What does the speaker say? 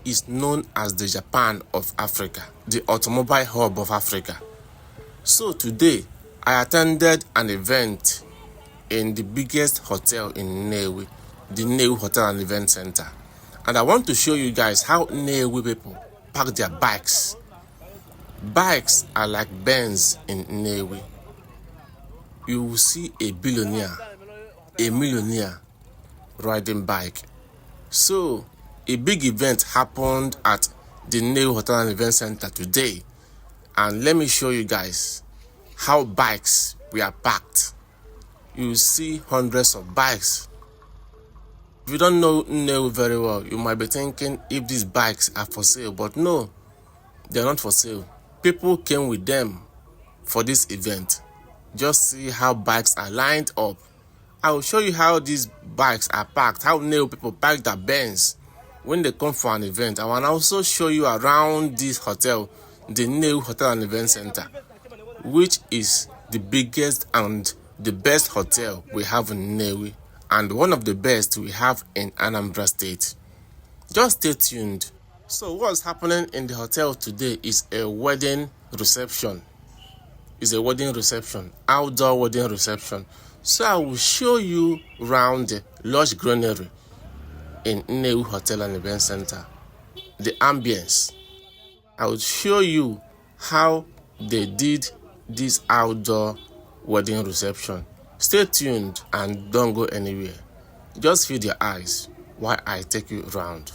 is known as the Japan of Africa, the automobile hub of Africa. So today, I attended an event in the biggest hotel in Nnewi, the Nnewi Hotel and Event Center. And I want to show you guys how Nnewi people park their bikes. Bikes are like Benz in Nnewi. You will see a billionaire, a millionaire riding bike. So, a big event happened at the Nnewi Hotel and Event Center today. And let me show you guys how bikes were parked. You will see hundreds of bikes. If you don't know Nnewi very well, you might be thinking if these bikes are for sale, but no, they're not for sale. People came with them for this event. Just see how bikes are lined up. I will show you how these bikes are parked, how Nnewi people park their Benz when they come for an event. I will also show you around this hotel, the Nnewi Hotel and Event Center, which is the biggest and the best hotel we have in Nnewi, and one of the best we have in Anambra State. Just stay tuned. So what's happening in the hotel today is a wedding reception. It's a wedding reception, outdoor wedding reception. So I will show you around the lush greenery in Nnewi Hotel and Event Center, the ambience. I will show you how they did this outdoor wedding reception. Stay tuned and don't go anywhere. Just feed your eyes while I take you around.